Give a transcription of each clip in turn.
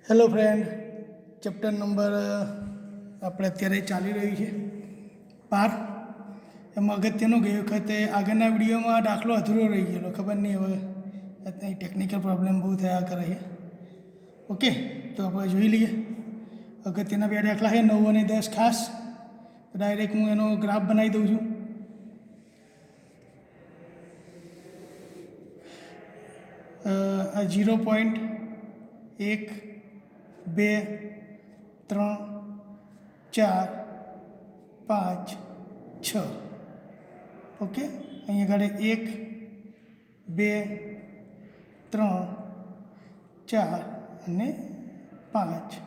Hello friend, chapter number આપણે અત્યારે ચાલી રહ્યું છે 12. એમાં અગત્યનું ગઈ વખતે આગળના વિડીયોમાં દાખલો અધૂરો રહી ગયેલો, ખબર નહીં હવે અત્યારે ટેકનિકલ પ્રોબ્લેમ બહુ થયા કરે છે. ઓકે, તો આપણે જોઈ લઈએ. અગત્યના 2 દાખલા છે 9 અને 10 ખાસ. ડાયરેક્ટ હું એનો ગ્રાફ બનાવી દઉં છું. આ 0.1 2 3 4 5 6. ઓકે, અહીંયા આગળ 1 2 3 4 અને 5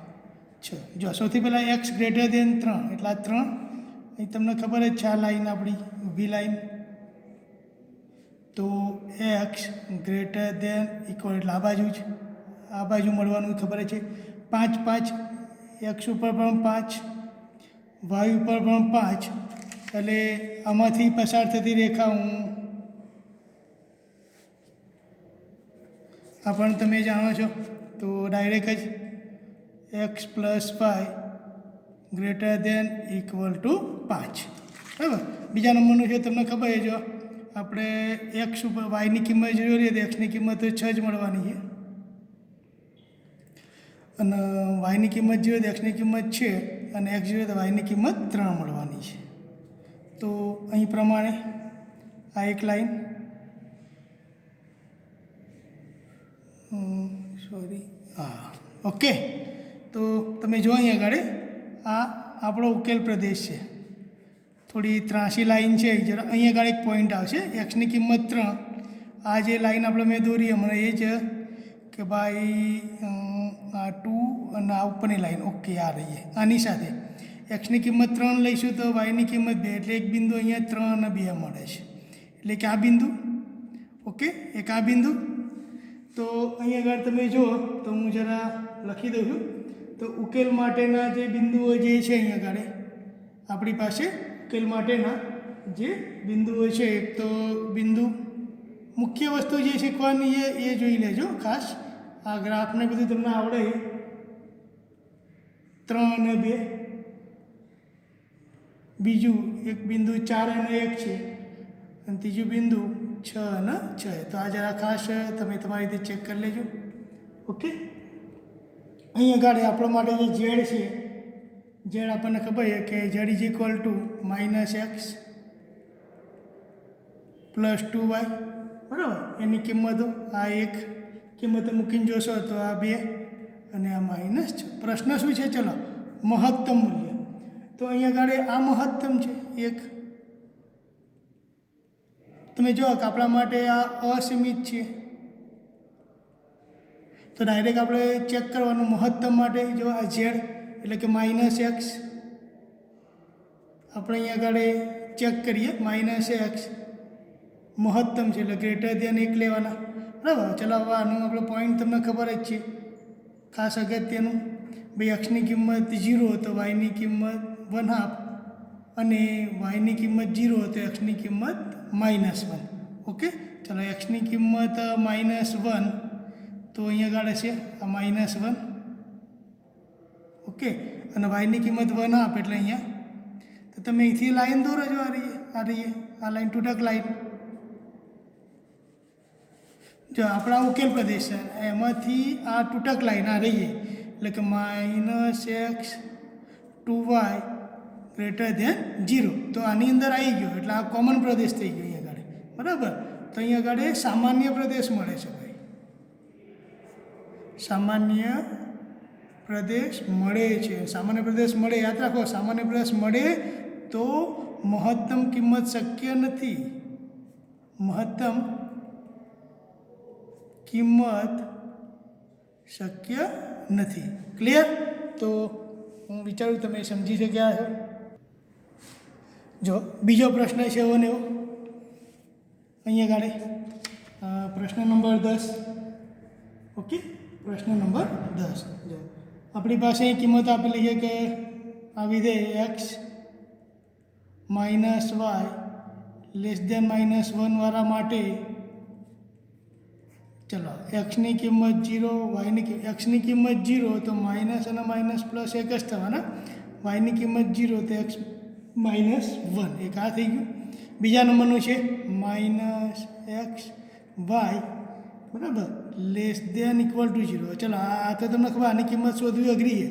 6. જો સૌથી પહેલાં એક્સ ગ્રેટર દેન 3 એટલે આ 3. અહીં તમને ખબર જ છે આ લાઈન આપણી ઊભી લાઈન. તો એક્સ ગ્રેટર દેન ઇક્વલ એટલે આ બાજુ મળવાનું ખબર છે. 5 5 એક્સ ઉપર પણ 5, વાય ઉપર પણ 5. એટલે આમાંથી પસાર થતી રેખા હું આ પણ તમે જાણો છો, તો ડાયરેક્ટ જ x plus y greater than equal to 5. બરાબર. બીજા નંબરનું છે તમને ખબર છે, જો આપણે એક્સ ઉપર વાયની કિંમત જોઈએ તો એક્સની કિંમત તો 6 જ મળવાની છે, અને વાયની કિંમત જોઈએ તો એક્સની કિંમત છે, અને એક્સ જોઈએ તો વાયની કિંમત 3 મળવાની છે. તો અહીં પ્રમાણે આ એક લાઈન ઓકે. તો તમે જો અહીં આગળ આ આપણો ઉકેલ પ્રદેશ છે. થોડી ત્રાસી લાઈન છે. જરા અહીંયા આગળ એક પોઈન્ટ આવશે, એક્સની કિંમત 3. આ જે લાઈન આપણે મેં દોરી હમણાં એ છે કે ભાઈ આ 2 અને આ ઉપરની લાઈન ઓકે આ રહીએ. આની સાથે એક્સની કિંમત 3 લઈશું તો વાયની કિંમત 2, એટલે એક બિંદુ અહીંયા 3 અને 2 મળે છે. એટલે કે આ બિંદુ, ઓકે, એક આ બિંદુ. તો અહીંયા આગળ તમે જુઓ તો હું જરા લખી દઉં છું. તો ઉકેલ માટેના જે બિંદુઓ જે છે અહીંયા આગળ આપણી પાસે ઉકેલ માટેના જે બિંદુઓ છે, એક તો બિંદુ મુખ્ય વસ્તુ જે શીખવાની છે એ જોઈ લેજો ખાસ. આ ગ્રાફને બધું તમને આવડે 3 અને 2. બીજું એક બિંદુ 4 અને 1 છે, અને ત્રીજું બિંદુ 6 અને 6. તો આ જરા ખાસ તમે તમારી રીતે ચેક કરી લેજો. ઓકે, અહીં આગળ આપણા માટે જે ઝેડ છે, ઝેડ આપણને ખબર છે કે Z is equal two -x + 2y. બરાબર. એની કિંમતો આ એક કિંમત મૂકીને જોશો તો આ 2 અને આ -6. પ્રશ્ન શું છે? ચલો, મહત્તમ મૂલ્ય. તો અહીંયા આગળ આ મહત્તમ છે એક. તમે જો કે આપણા માટે આ અસીમિત છે, તો ડાયરેક્ટ આપણે ચેક કરવાનું મહત્તમ માટે. જો આ ઝેડ એટલે કે -x આપણે અહીંયા આગળ ચેક કરીએ. -x મહત્તમ છે એટલે ગ્રેટર દેન 1 લેવાના. બરાબર. ચલો, હવે આનું આપણો પોઈન્ટ તમને ખબર જ છે, ખાસ અગત્યનું. ભાઈ એક્સની કિંમત 0 તો વાયની કિંમત 1/2, અને વાયની કિંમત 0 તો એક્સની કિંમત -1. ઓકે, ચલો એક્સની કિંમત -1 તો અહીંયા આગળ છે આ -1. ઓકે, અને વાયની કિંમત 1/2 એટલે અહીંયા. તો તમે અહીંથી લાઈન દોરો છો, આ લાઈન તૂટક લાઈન. જો આપણા ઉકેલ પ્રદેશ છે એમાંથી આ તૂટક લાઈન આ રહીએ, એટલે કે -x 2y ગ્રેટર દેન 0. તો આની અંદર આવી ગયો એટલે આ કોમન પ્રદેશ થઈ ગયો અહીંયા આગળ. બરાબર. તો અહીંયા આગળ સામાન્ય પ્રદેશ મળે છે ભાઈ, સામાન્ય પ્રદેશ મળે છે. સામાન્ય પ્રદેશ મળે, યાદ રાખો, સામાન્ય પ્રદેશ મળે તો મહત્તમ કિંમત શક્ય નથી. મહત્તમ કિંમત શક્ય નથી. ક્લિયર? તો હું વિચારું તમે સમજી શક્યા છો. જો બીજો પ્રશ્ન છે એવો ને એવો અહીંયા આગળ પ્રશ્ન નંબર 10. ઓકે, પ્રશ્ન નંબર 10. જો આપણી પાસે કિંમત આપેલી છે કે આ વિધેય x - y <-1 વાળા માટે ચલો એક્સની કિંમત 0, વાયની એક્સની કિંમત 0 તો માઇનસ અને માઇનસ પ્લસ એક જ થવાના. વાયની કિંમત 0 તો એક્સ -1 એક આ થઈ ગયું. બીજા નંબરનું છે માઇનસ એક્સ વાય બરાબર લેસ દેન ઇક્વલ ટુ 0. ચલો આ તો તમને ખબર આની કિંમત શોધવી અઘરી છે,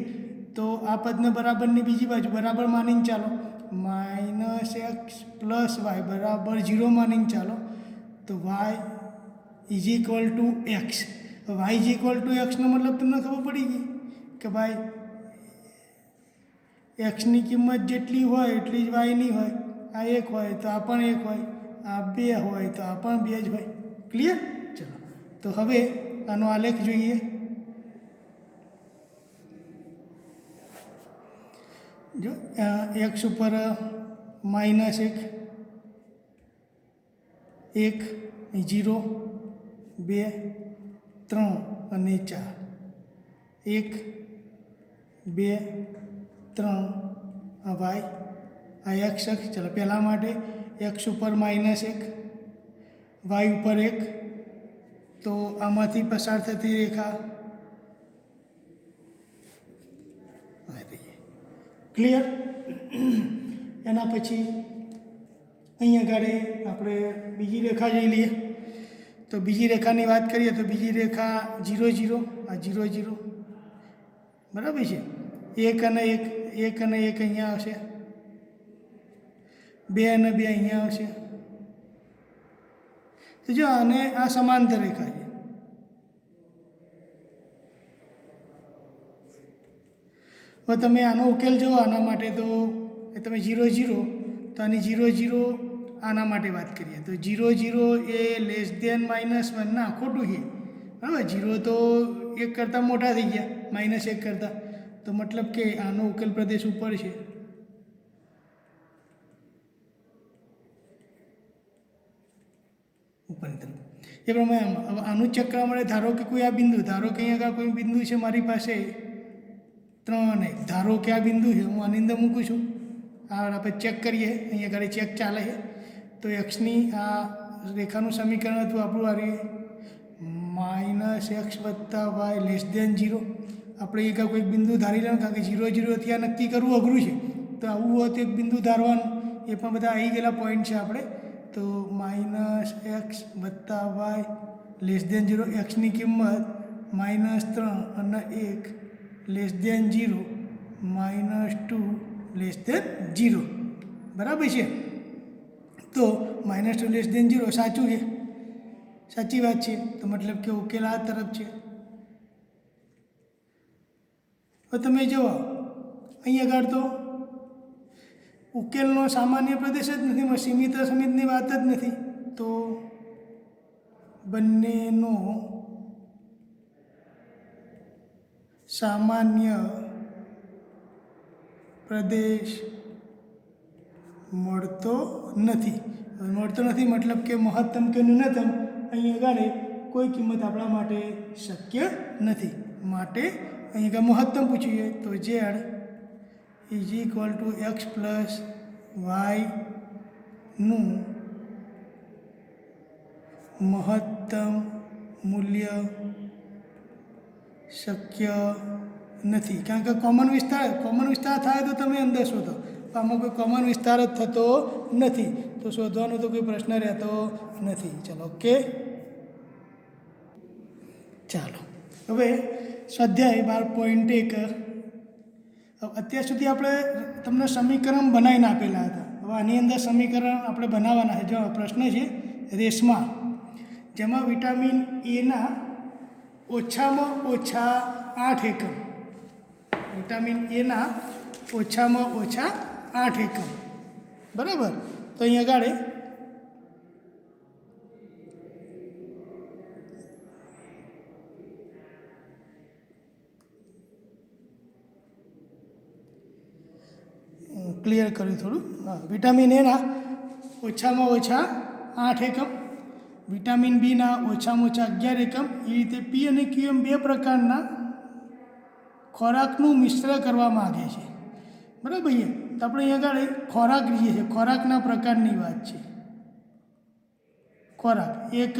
તો આ પદને બરાબરની બીજી બાજુ બરાબર માનીને ચાલો. માઇનસ એક્સ પ્લસ વાય બરાબર 0 માનીને ચાલો, તો y is equal to x. Y is equal to એક્સનો મતલબ તમને ખબર પડી ગઈ કે ભાઈ એક્સની કિંમત જેટલી હોય એટલી જ વાયની હોય. આ 1 હોય તો આ પણ 1 હોય, આ 2 હોય તો આ પણ 2 જ હોય. ક્લિયર? ચલો તો હવે આનો આલેખ જોઈએ. જો એક્સ ઉપર -1, 0, 2, 3 અને 4, 1, 2, 3 આ વાય, આ એક્સ અક્ષ. ચલો પહેલાં માટે એક્સ ઉપર -1, વાય ઉપર 1, તો આમાંથી પસાર થતી રેખા ક્લિયર. એના પછી અહીંયા આગળ આપણે બીજી રેખા જોઈ લઈએ. તો બીજી રેખાની વાત કરીએ તો બીજી રેખા 0, 0 આ 0, 0 બરાબર છે. 1 અને 1, 1 અને 1 અહીંયા આવશે, 2 અને 2 અહીંયા આવશે. તો જો અને આ સમાંતર રેખા છે. હવે તમે આનો ઉકેલ જુઓ આના માટે, તો તમે 0, 0 તો આની 0, 0 આના માટે વાત કરીએ તો 0, 0 એ લેસ દેન -1 ના ખોટું છે બરાબર. 0 તો 1 કરતાં મોટા થઈ ગયા -1 કરતાં, તો મતલબ કે આનો ઉકેલ પ્રદેશ ઉપર છે. ઉપરની તરફ એ પ્રમાણે આનું ચેક કરવા માટે ધારો કે કોઈ આ બિંદુ, ધારો કે અહીંયા આગળ કોઈ બિંદુ છે મારી પાસે 3 અને ધારો કે આ બિંદુ છે, હું આની અંદર મૂકું છું. આ આપણે ચેક કરીએ, અહીંયા આગળ ચેક ચાલે છે. તો એક્સની આ રેખાનું સમીકરણ હતું આપણું આ રીતે -x + y લેસ દેન 0. આપણે એક કોઈક બિંદુ ધારી લેવાનું, કારણ કે 0, 0 થી આ નક્કી કરવું અઘરું છે. તો આવું હોય તો એક બિંદુ ધારવાનું, એ પણ બધા આવી ગયેલા પોઈન્ટ છે આપણે. તો -x + y લેસ દેન 0, એક્સની કિંમત -3 અને 1 લેસ દેન 0, -2 લેસ દેન 0 બરાબર છે. તો -2 લેસ દેન 0 સાચું છે, સાચી વાત છે. તો મતલબ કે ઉકેલ આ તરફ છે. તો તમે જુઓ અહીં આગળ તો ઉકેલનો સામાન્ય પ્રદેશ જ નથી, સીમિત અસીમિતની વાત જ નથી. તો બંનેનો સામાન્ય પ્રદેશ મળતો નથી. મતલબ કે મહત્તમ કે ન્યૂનતમ અહીં આગળ કોઈ કિંમત આપણા માટે શક્ય નથી. માટે અહીં આગળ મહત્તમ પૂછીએ તો z is equal to x plus વાયનું મહત્તમ મૂલ્ય શક્ય નથી. કારણ કે કોમન વિસ્તાર થાય તો તમે અંદર શોધો, આમાં કોઈ કોમન વિસ્તાર જ થતો નથી, તો શોધવાનો તો કોઈ પ્રશ્ન રહેતો નથી. ચલો ઓકે, ચાલો હવે સ્વાધ્યાય 12.1. અત્યાર સુધી આપણે તમને સમીકરણ બનાવીને આપેલા હતા. હવે આની અંદર સમીકરણ આપણે બનાવવાના છે. જો પ્રશ્ન છે રેશમા, જેમાં વિટામિન એના ઓછામાં ઓછા 8 એકમ, વિટામિન એના ઓછામાં ઓછા 8 એકમ બરાબર. તો અહીંયા આગળ ક્લિયર કર્યું થોડું. હા, વિટામિન એના ઓછામાં ઓછા 8 એકમ, વિટામિન બીના ઓછામાં ઓછા 11 એકમ. એ રીતે પી અને ક્યુ એમ 2 પ્રકારના ખોરાકનું મિશ્ર કરવા માગે છે બરાબર. તો આપણે અહીંયા આગળ ખોરાક લઈએ છીએ, ખોરાકના પ્રકારની વાત છે. ખોરાક એક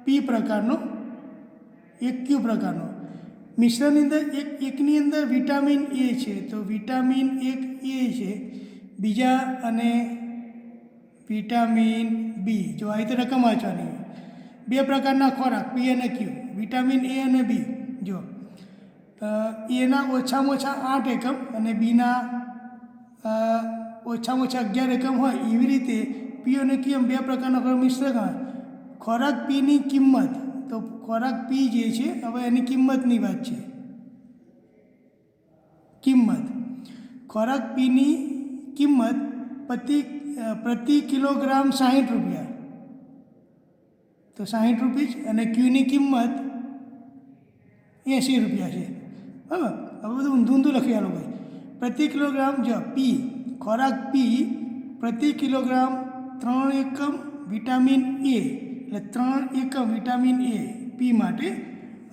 પી પ્રકારનો એક ક્યુ પ્રકારનો મિશ્રણની અંદર એકની અંદર વિટામિન એ છે, તો વિટામિન એક એ છે, બીજા અને વિટામિન બી. જો આ રીતે રકમ વાંચવાની. બે પ્રકારના ખોરાક પી અને ક્યુ, વિટામિન એ અને બી. જો એના ઓછામાં ઓછા 8 એકમ અને બીના ઓછામાં ઓછા 11 એકમ હોય, એવી રીતે પી અને ક્યુ એમ બે પ્રકારના ખોરાક મિશ્રણ. ખોરાક પીની કિંમત, તો ખોરાક પી જે છે હવે એની કિંમતની વાત છે. કિંમત ખોરાક પીની કિંમત પ્રતિ કિલોગ્રામ 60 રૂપિયા, તો 60 રૂપિયા, અને ક્યુની કિંમત 80 રૂપિયા છે. બરાબર. હવે બધું ઊંધું ઊંધું લખી આલો ભાઈ. પ્રતિ કિલોગ્રામ જો પી, ખોરાક પી પ્રતિ કિલોગ્રામ 3 એકમ વિટામિન એ, એટલે 3 એકમ વિટામિન એ પી માટે,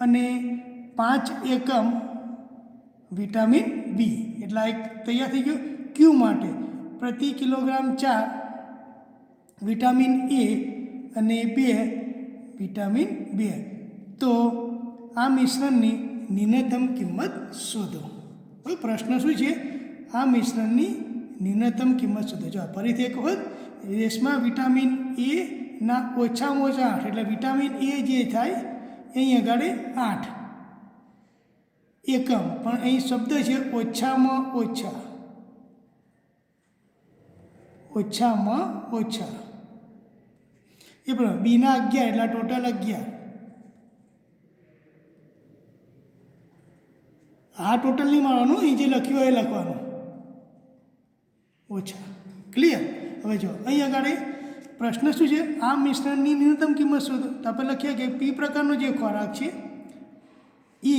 અને 5 એકમ વિટામિન બી. એટલે એક તૈયાર થઈ ગયો. ક્યુ માટે પ્રતિ કિલોગ્રામ 4 વિટામિન એ અને 2 વિટામિન બી. તો આ મિશ્રણની ન્યૂનતમ કિંમત શોધો. હવે પ્રશ્ન શું છે? આ મિશ્રણની ન્યૂનતમ કિંમત શોધો. જો ફરીથી એક વખત, રેસમાં વિટામિન એ ના ઓછામાં ઓછા 8, એટલે વિટામિન એ જે થાય અહીં આગળ 8 એકમ, પણ અહીં શબ્દ છે ઓછામાં ઓછા. ઓછામાં ઓછા એ પણ બીના 11, એટલે ટોટલ 11. આ ટોટલ નહીં મારવાનું, અહીં જે લખ્યું હોય એ લખવાનું. ઓછા. ક્લિયર? હવે જો અહીં આગળ પ્રશ્ન શું છે? આ મિશ્રણની ન્યૂનતમ કિંમત શોધો. તો આપણે લખીએ કે પી પ્રકારનો જે ખોરાક છે એ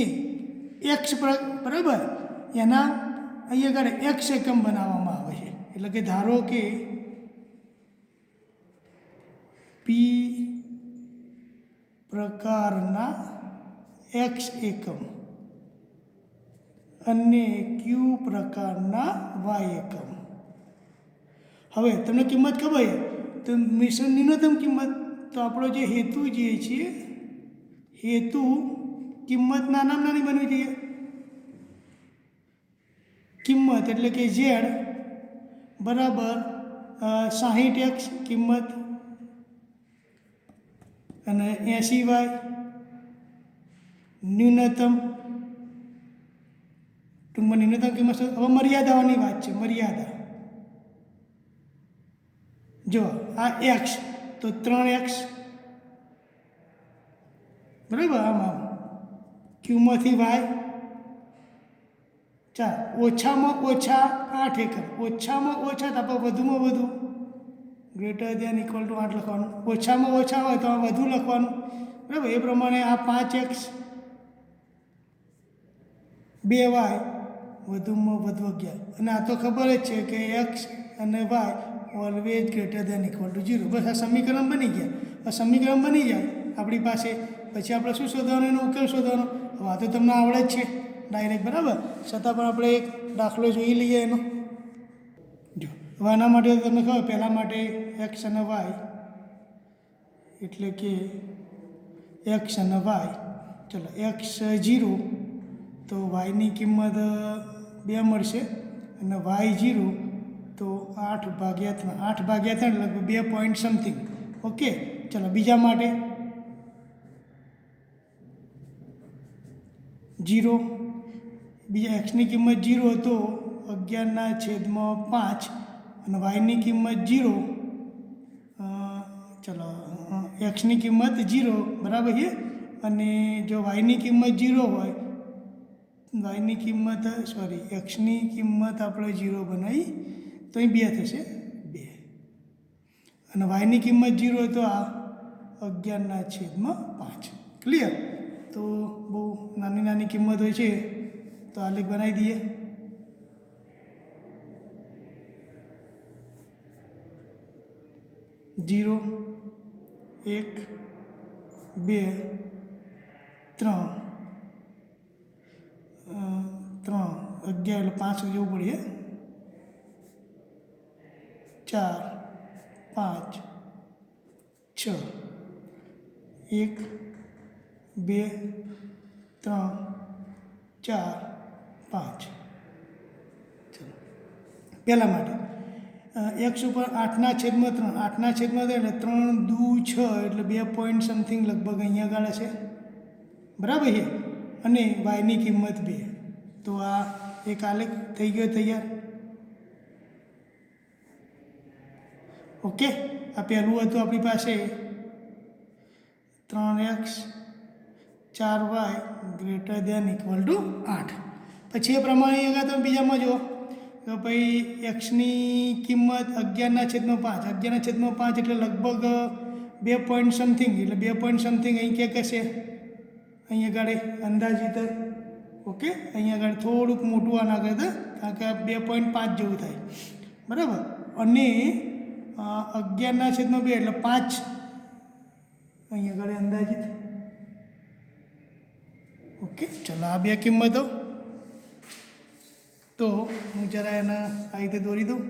એક્સ બરાબર, એના અહીં આગળ એક્સ એકમ બનાવવામાં આવે છે. એટલે કે ધારો કે પી પ્રકારના એક્સ એકમ અને ક્યુ પ્રકારના વાય એકમ. હવે તમને કિંમત ખબર છે, તો મિશ્રણ ન્યૂનતમ કિંમત, તો આપણો જે હેતુ જે છે, હેતુ કિંમત નાનામાં નાની બનવી જોઈએ. કિંમત એટલે કે ઝેડ બરાબર 60x કિંમત અને 80y ન્યૂનતમ. ટૂંકમાં ન્યૂનતમ કિંમત. હવે મર્યાદાઓની વાત છે. મર્યાદા જો આ એક્સ, તો 3x બરાબર, આમાં ક્યુમાંથી વાય 4, ઓછામાં ઓછા 8 એકમ. ઓછામાં ઓછા તો આપણે વધુમાં વધુ ગ્રેટર દેન ઇક્વલ ટુ 8 લખવાનું. ઓછામાં ઓછા હોય તો આ વધુ લખવાનું. બરાબર. એ પ્રમાણે આ 5x 2y વધુમાં વધુ 11. અને આ તો ખબર જ છે કે એક્સ અને y always greater than equal to 0. બસ આ સમીકરણ બની ગયા. આ સમીકરણ બની જાય આપણી પાસે, પછી આપણે શું શોધવાનું? એનો ઉકેલ શોધવાનો. હવે આ તો તમને આવડે જ છે ડાયરેક્ટ, બરાબર. છતાં પણ આપણે એક દાખલો જોઈ લઈએ એનો. જો હવે આના માટે તમને ખબર, પહેલાં માટે એક્સ અને વાય, એટલે કે એક્સ અને વાય. ચલો એક્સ 0, તો વાયની કિંમત 2 મળશે, અને વાય 0 તો 8/3. 8/3 લગભગ 2 પોઈન્ટ સમથિંગ. ઓકે. ચલો બીજા માટે 0, બીજા એક્સની કિંમત 0 તો 11/5, અને વાયની કિંમત 0. ચલો એક્સની કિંમત 0 બરાબર છે, અને જો વાયની કિંમત 0 હોય, વાયની કિંમત એક્સની કિંમત આપણે 0 બનાવી તો અહીં 2 થશે, 2. અને વાયની કિંમત 0 તો આ 11/5. ક્લિયર? તો બહુ નાની નાની કિંમત હોય છે, તો આલેખ બનાવી દઈએ. જીરો, 1, 2, 3, 11 એટલે 5 જેવું પડીએ. 4, 5, 6, 1, 2 3 4 5 ચલો પહેલા માટે એક્સ ઉપર 8/3 8/3 એટલે 3 દુ 6 એટલે 2 પોઈન્ટ સમથિંગ લગભગ અહીંયા આગળ છે બરાબર છે અને વાયની કિંમત 2 તો આ એક આલેખ થઈ ગયો તૈયાર ઓકે આ પહેલું હતું આપણી પાસે 3x 4y greater than equal two 8 પછી એ પ્રમાણે આગળ તમે બીજામાં જુઓ તો ભાઈ એક્સની કિંમત 11/5 11/5 એટલે લગભગ 2 પોઈન્ટ સમથિંગ એટલે 2 પોઈન્ટ સમથિંગ અહીં ક્યાંક હશે અહીંયા આગળ અંદાજિત ઓકે અહીંયા આગળ થોડુંક મોટું આના કરતાં કારણ કે 2.5 જેવું થાય બરાબર અને 11/2 એટલે 5 અહીંયા આગળ અંદાજિત ઓકે ચલો આ બે કિંમતો તો હું જરા એના આ રીતે દોરી દઉં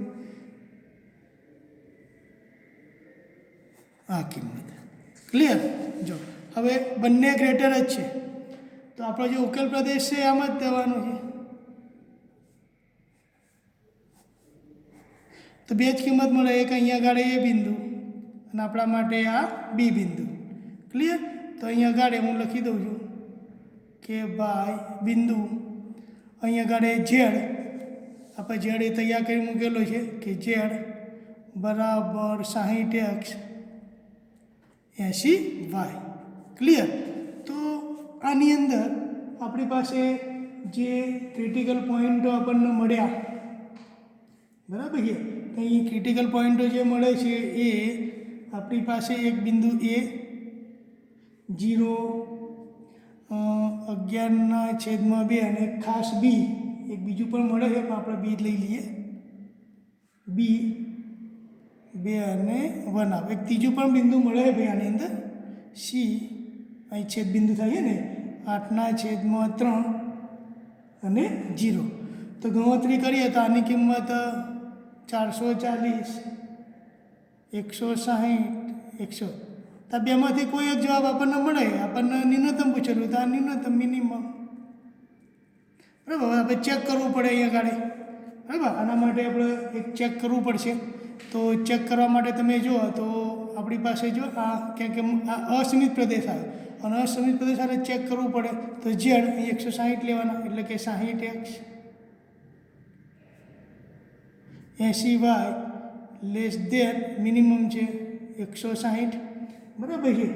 આ કિંમત ક્લિયર જો હવે બંને ગ્રેટર જ છે તો આપણો જે ઉકેલ પ્રદેશ છે આમ જ દેવાનો છે તો બે જ કિંમત મળે એક અહીંયા આગળ એ બિંદુ અને આપણા માટે આ બી બિંદુ ક્લિયર તો અહીંયા આગળ હું લખી દઉં છું કે ભાઈ બિંદુ અહીંયા આગળ ઝેડ આપણે ઝેડ એ તૈયાર કરી મૂકેલો છે કે ઝેડ બરાબર 60x 80y ક્લિયર તો આની અંદર આપણી પાસે જે ક્રિટિકલ પોઈન્ટો આપણને મળ્યા બરાબર છે અહીં ક્રિટિકલ પોઈન્ટો જે મળે છે એ આપણી પાસે એક બિંદુ એ 0 11/2 અને ખાસ બી એક બીજું પણ મળે છે પણ આપણે બી લઈ લઈએ બી 2 અને 1 આવે એક ત્રીજું પણ બિંદુ મળે છે ભાઈ આની અંદર સી અહીં છેદ બિંદુ થાય છે ને 8/3 અને 0 તો ગણતરી કરીએ તો આની કિંમત 440 160 100 તો બેમાંથી કોઈ એક જવાબ આપણને મળે આપણને ન્યૂનતમ પૂછેલું તો આ ન્યૂનતમ મિનિમમ બરાબર આપણે ચેક કરવું પડે અહીંયા ગાડી બરાબર આના માટે આપણે એક ચેક કરવું પડશે તો ચેક કરવા માટે તમે જુઓ તો આપણી પાસે જો આ ક્યાંક આ અસીમિત પ્રદેશ આવે અને અસીમિત પ્રદેશ આવે ચેક કરવું પડે તો ઝેડ 160 લેવાના એટલે કે 60x 80y less than minimum છે 160 બરાબર છે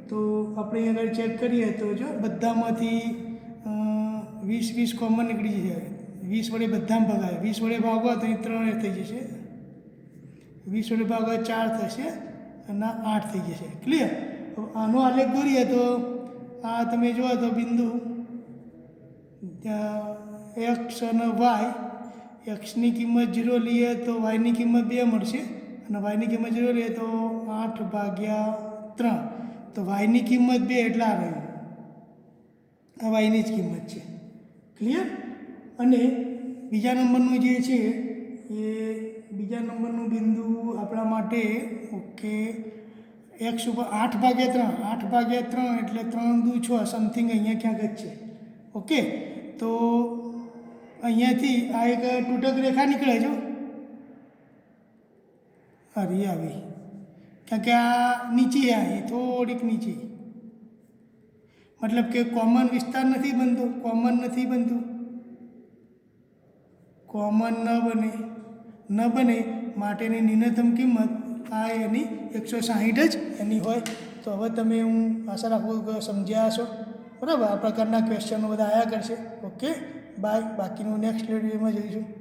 તો આપણે અહીં આગળ ચેક કરીએ તો જો બધામાંથી 20 કોમન નીકળી જશે 20 વડે બધામાં ભગાય 20 વડે ભાગવા તો અહીં 3 થઈ જશે 20 વડે ભાગવા 4 થશે અને 8 થઈ જશે ક્લિયર આનો આલેખ દોરીએ તો આ તમે જુઓ તો બિંદુ એક્સ અને વાય એક્સની કિંમત 0 લઈએ તો વાયની કિંમત 2 મળશે અને વાયની કિંમત 0 લઈએ તો 8/3 તો વાયની કિંમત 2 એટલે આ રહ્યું આ વાયની જ કિંમત છે ક્લિયર અને બીજા નંબરનું જે છે એ બીજા નંબરનું બિંદુ આપણા માટે ઓકે એક્સ ઉપર 8/3 એટલે 3 દુ 6 સમથિંગ અહીંયા ક્યાંક જ છે ઓકે તો અહીંયાથી આ એક તૂટક રેખા નીકળે છે આવી કારણ કે આ નીચે આવી થોડીક નીચે મતલબ કે કોમન વિસ્તાર નથી બનતો કોમન ન બને માટેની ન્યૂનતમ કિંમત આ એની 160 જ એની હોય તો હવે તમે હું આશા રાખું કે સમજ્યા હશો બરાબર આ પ્રકારના ક્વેશ્ચનો બધા આવ્યા કરશે ઓકે બાય બાકીનું નેક્સ્ટ વિડીયોમાં જોઈશું